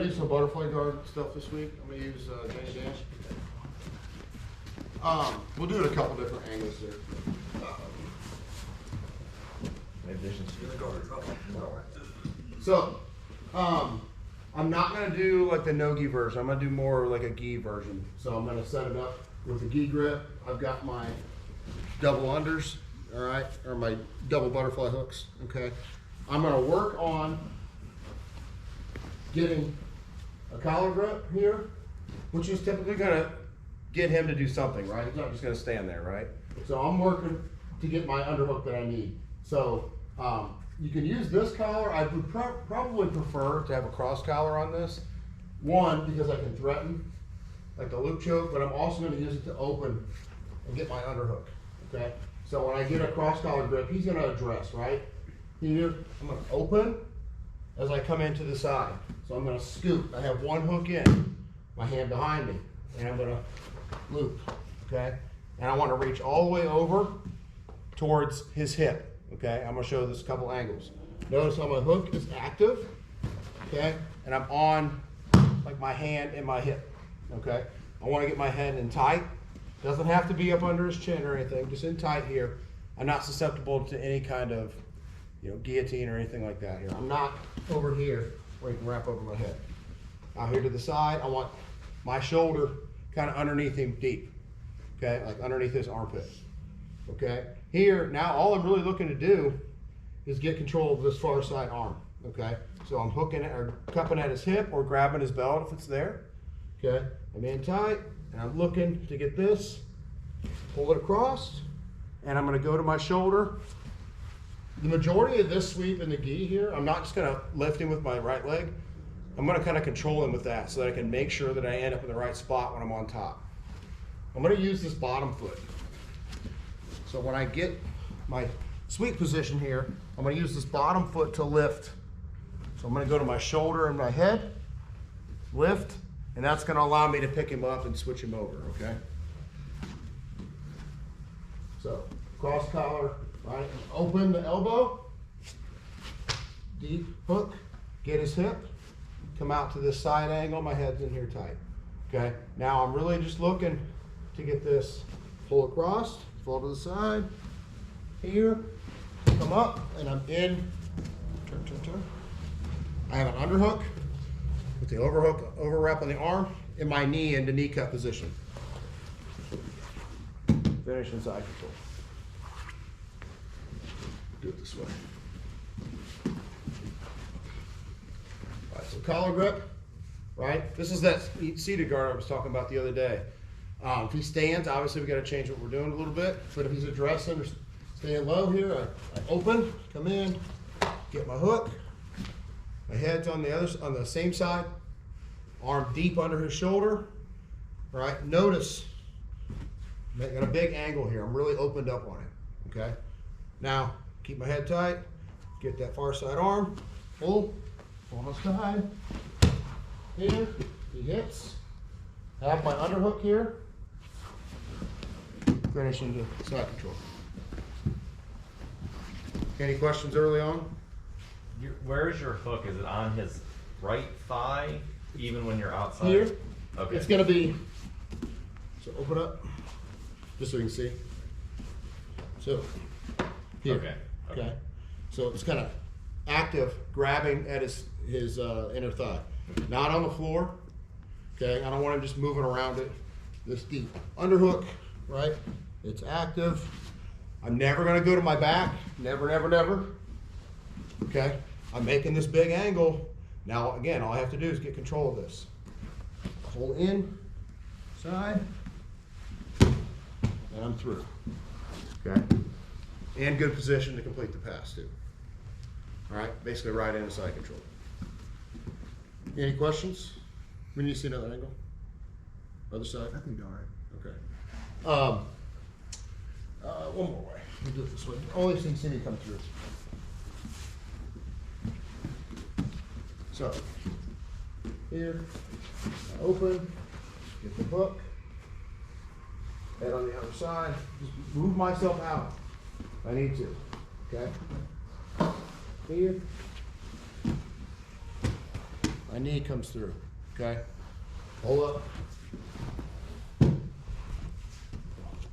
gonna do some butterfly guard stuff this week. I'm gonna use Danny Dash. We'll do it a couple different angles here. So, I'm not gonna do like the no-gi version. I'm gonna do more like a gi version. So I'm gonna set it up with a gi grip. I've got my double unders, all right, or my double butterfly hooks, okay? I'm gonna work on getting a collar grip here, which is typically gonna get him to do something, right? He's not just gonna stand there, right? So I'm working to get my underhook that I need. So you can use this collar. I would probably prefer to have a cross collar on this. One, because I can threaten, like the loop choke, but I'm also gonna use it to open and get my underhook, okay? So when I get a cross collar grip, he's gonna address, right? Here, I'm gonna open as I come into the side. So I'm gonna scoop. I have one hook in, my hand behind me, and I'm gonna loop, okay? And I wanna reach all the way over towards his hip, okay? I'm gonna show this a couple angles. Notice how my hook is active, okay? And I'm on like my hand and my hip, okay? I wanna get my head in tight. Doesn't have to be up under his chin or anything, just in tight here. I'm not susceptible to any kind of, guillotine or anything like that here. I'm not over here where you can wrap over my head. Out here to the side, I want my shoulder kind of underneath him deep, okay? Like underneath his armpit, okay? Here, now all I'm really looking to do is get control of this far side arm, okay? So I'm hooking it or cupping at his hip or grabbing his belt if it's there, okay? I'm in tight and I'm looking to get this, pull it across, and I'm gonna go to my shoulder. The majority of this sweep in the gi here, I'm not just gonna lift him with my right leg. I'm gonna kind of control him with that so that I can make sure that I end up in the right spot when I'm on top. I'm gonna use this bottom foot. So when I get my sweep position here, I'm gonna use this bottom foot to lift. So I'm gonna go to my shoulder and my head, lift, and that's gonna allow me to pick him up and switch him over, okay? So, cross collar, right? Open the elbow, deep hook, get his hip, come out to this side angle, my head's in here tight, okay? Now I'm really just looking to get this, pull across, fall to the side, here, come up, and I'm in, turn, turn, turn. I have an underhook with the overhook, over wrap on the arm, and my knee into knee cut position. Finish in side control. Do it this way. All right, so collar grip, right? This is that seated guard I was talking about the other day. If he stands, obviously we got to change what we're doing a little bit, but if he's addressing or staying low here, I open, come in, get my hook, my head's on the same side, arm deep under his shoulder, right? Notice, I got a big angle here. I'm really opened up on it, okay? Now, keep my head tight, get that far side arm, pull, on the side, here, he hits, have my underhook here, finish into side control. Any questions early on? Where is your hook? Is it on his right thigh, even when you're outside? Here. Okay. It's gonna be, so open up, just so you can see. So, here. Okay. Okay. So it's kind of active, grabbing at his inner thigh. Not on the floor. Okay. I don't want him just moving around it. This deep underhook, right? It's active. I'm never gonna go to my back. Never, never, never. Okay. I'm making this big angle. Now again, all I have to do is get control of this. Pull in, side, and I'm through. Okay. And good position to complete the pass too. All right, basically right in side control. Any questions? We need to see another angle. Other side. I think all right. Okay. One more way. We'll do it this way. Only so you can see me come through. So here, I open, get the hook, head on the other side, just move myself out if I need to, okay? Here, my knee comes through, okay? Hold up.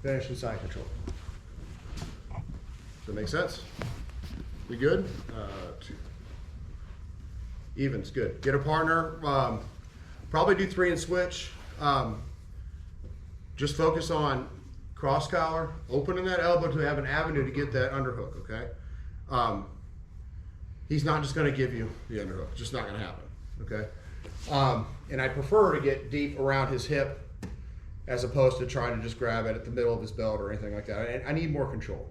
Finish with side control. Does that make sense? We good? Two. Even's good. Get a partner. Probably do 3 and switch. Just focus on cross collar, opening that elbow to have an avenue to get that underhook, okay? He's not just gonna give you the underhook. It's just not gonna happen, okay? And I prefer to get deep around his hip as opposed to trying to just grab it at the middle of his belt or anything like that. I need more control,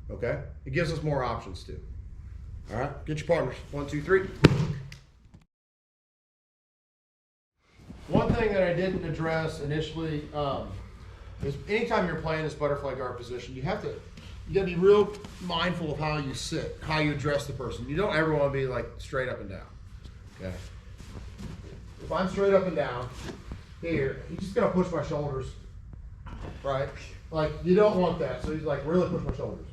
okay? It gives us more options too. All right, get your partners. 1, 2, 3. One thing that I didn't address initially is anytime you're playing this butterfly guard position, you gotta be real mindful of how you sit, how you address the person. You don't ever want to be like straight up and down. Okay. If I'm straight up and down here, he's just gonna push my shoulders, right? Like you don't want that. So he's like really push my shoulders.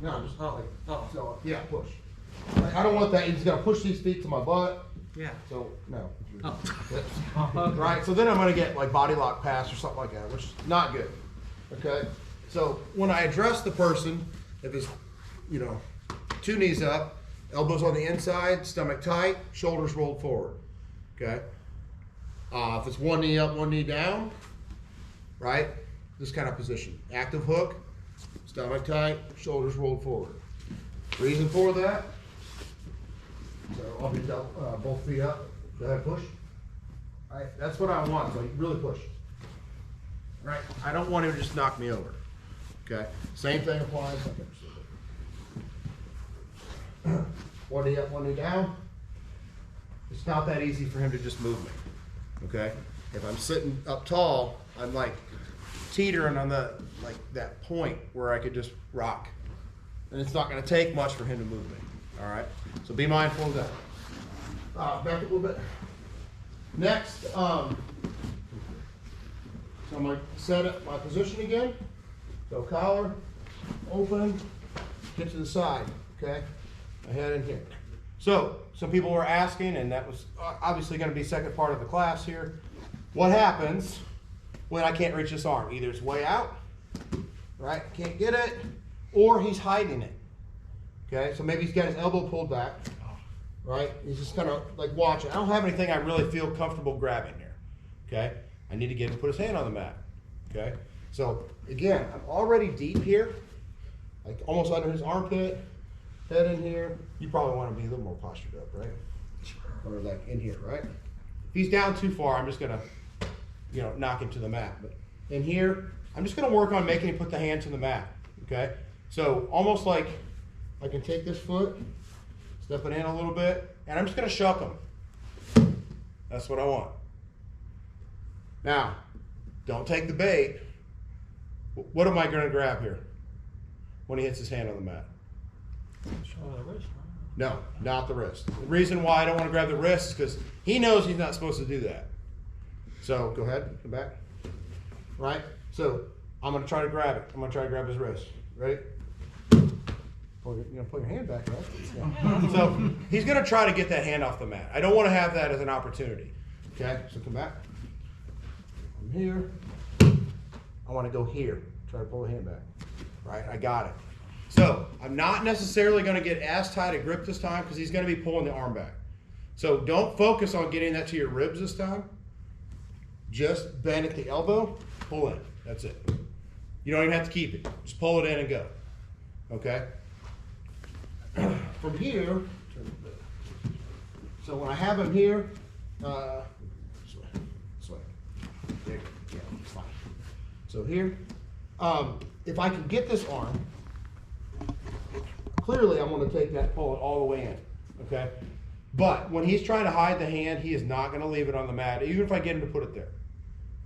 No, just like so yeah, push. Like, I don't want that. He's gonna push these feet to my butt. Yeah. So no. Oh. Right. So then I'm gonna get like body lock pass or something like that, which is not good. Okay. So when I address the person, if it's 2 knees up, elbows on the inside, stomach tight, shoulders rolled forward. Okay. If it's 1 knee up, 1 knee down, right? This kind of position. Active hook, stomach tight, shoulders rolled forward. Reason for that. So I'll be both feet up. Go ahead, push. All right, that's what I want. So you really push. Right. I don't want him to just knock me over. Okay. Same thing applies. 1 knee up, 1 knee down. It's not that easy for him to just move me. Okay. If I'm sitting up tall, I'm like teetering on that point where I could just rock, and it's not going to take much for him to move me. All right. So be mindful of that. Back a little bit. Next, so I'm going to set up my position again. So collar, open, get to the side, okay? My head in here. So some people were asking, and that was obviously going to be second part of the class here. What happens when I can't reach this arm? Either it's way out, right? Can't get it, or he's hiding it. Okay, so maybe he's got his elbow pulled back, right? He's just kind of like watching. I don't have anything I really feel comfortable grabbing here. Okay, I need to get him to put his hand on the mat. Okay, so again, I'm already deep here, like almost under his armpit, head in here. You probably want to be a little more postured up, right? Or like in here, right? If he's down too far, I'm just gonna, knock him to the mat. But in here, I'm just gonna work on making him put the hand to the mat. Okay, so almost like I can take this foot, step it in a little bit, and I'm just gonna shuck him. That's what I want. Now, don't take the bait. What am I gonna grab here when he hits his hand on the mat? No, not the wrist. The reason why I don't want to grab the wrist is because he knows he's not supposed to do that. So go ahead, come back. Right? So I'm gonna try to grab it. I'm gonna try to grab his wrist. Ready? Pull your hand back, right? Yeah. So he's gonna try to get that hand off the mat. I don't want to have that as an opportunity. Okay, so come back. From here, I want to go here. Try to pull the hand back. Right, I got it. So I'm not necessarily going to get as tight a grip this time because he's going to be pulling the arm back. So don't focus on getting that to your ribs this time. Just bend at the elbow, pull in. That's it. You don't even have to keep it. Just pull it in and go. Okay? From here, so when I have him here, this way. There you go. Yeah, it's fine. So here, if I can get this arm, clearly I'm going to take that, pull it all the way in, okay? But when he's trying to hide the hand, he is not going to leave it on the mat, even if I get him to put it there,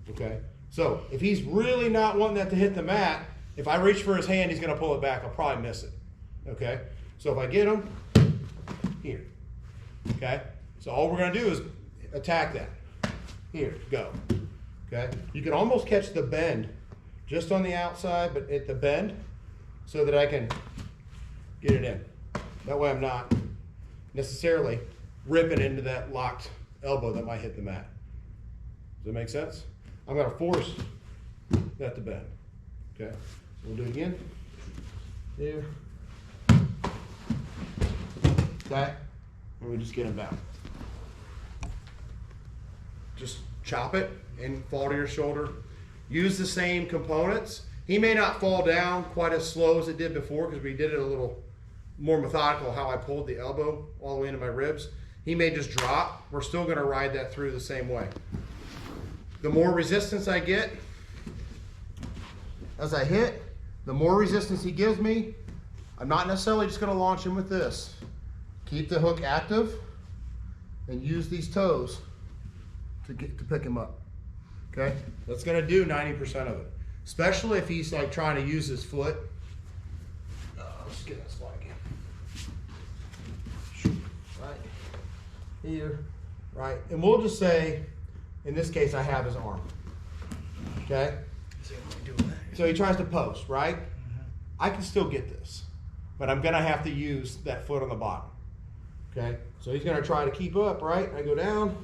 okay? So if he's really not wanting that to hit the mat, if I reach for his hand, he's going to pull it back. I'll probably miss it, okay? So if I get him, here, okay? So all we're going to do is attack that. Here, go, okay? You can almost catch the bend just on the outside, but at the bend, so that I can get it in. That way I'm not necessarily ripping into that locked elbow that might hit the mat. Does that make sense? I'm gonna force that to bend. Okay, so we'll do it again. Here. Okay, and we just get him down. Just chop it and fall to your shoulder. Use the same components. He may not fall down quite as slow as it did before because we did it a little more methodical how I pulled the elbow all the way into my ribs. He may just drop. We're still gonna ride that through the same way. The more resistance I get, as I hit, the more resistance he gives me. I'm not necessarily just gonna launch him with this. Keep the hook active and use these toes to pick him up. Okay, that's gonna do 90% of it. Especially if he's like trying to use his foot. Let's get that spot again. Right here, right, and we'll just say, in this case, I have his arm. Okay. So he tries to post, right? I can still get this, but I'm gonna have to use that foot on the bottom. Okay. So he's gonna try to keep up, right? I go down.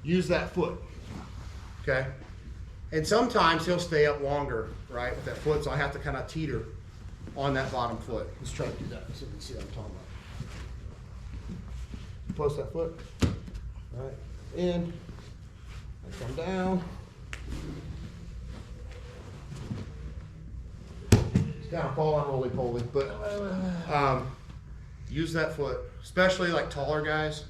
Use that foot, okay? And sometimes he'll stay up longer, right, with that foot, so I have to kind of teeter on that bottom foot. Let's try to do that so you can see what I'm talking about. Post that foot, all right, in, I come down. It's kind of falling roly-poly, but use that foot, especially like taller guys.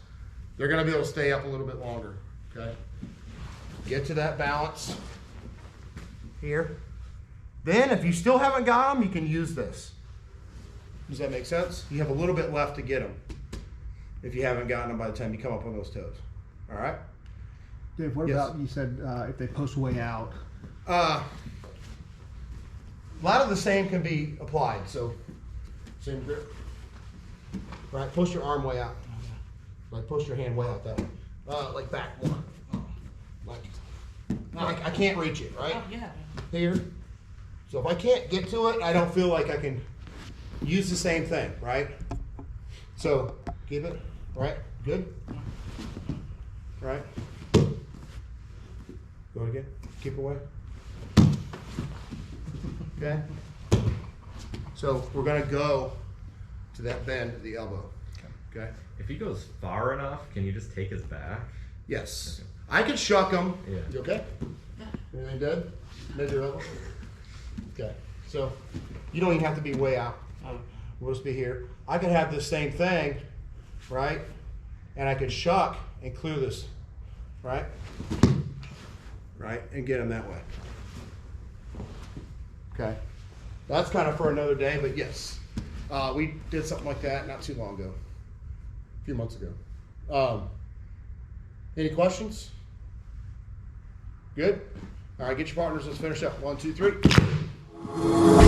They're gonna be able to stay up a little bit longer. Okay, get to that balance here. Then if you still haven't got them, you can use this. Does that make sense? You have a little bit left to get them if you haven't gotten them by the time you come up on those toes. All right? Dave, what Yes. about, you said if they post way out? A lot of the same can be applied. So same grip. Right, push your arm way out. Like push your hand way out that way. Like back more. Like I can't reach it, right? Yeah. Here. So if I can't get to it, I don't feel like I can use the same thing, right? So keep it, right? Good. Right. Go again. Keep away. Okay. So we're gonna go to that bend at the elbow. Okay. If he goes far enough, can you just take his back? Yes. I could shuck him. Yeah. You okay? Anything good? Measure elbow. Okay. So you don't even have to be way out. We'll just be here. I could have the same thing, right? And I could shuck and clear this, right? Right? And get him that way. Okay. That's kind of for another day, but yes. We did something like that not too long ago. A few months ago. Any questions? Good? All right, get your partners. Let's finish up. 1, 2, 3.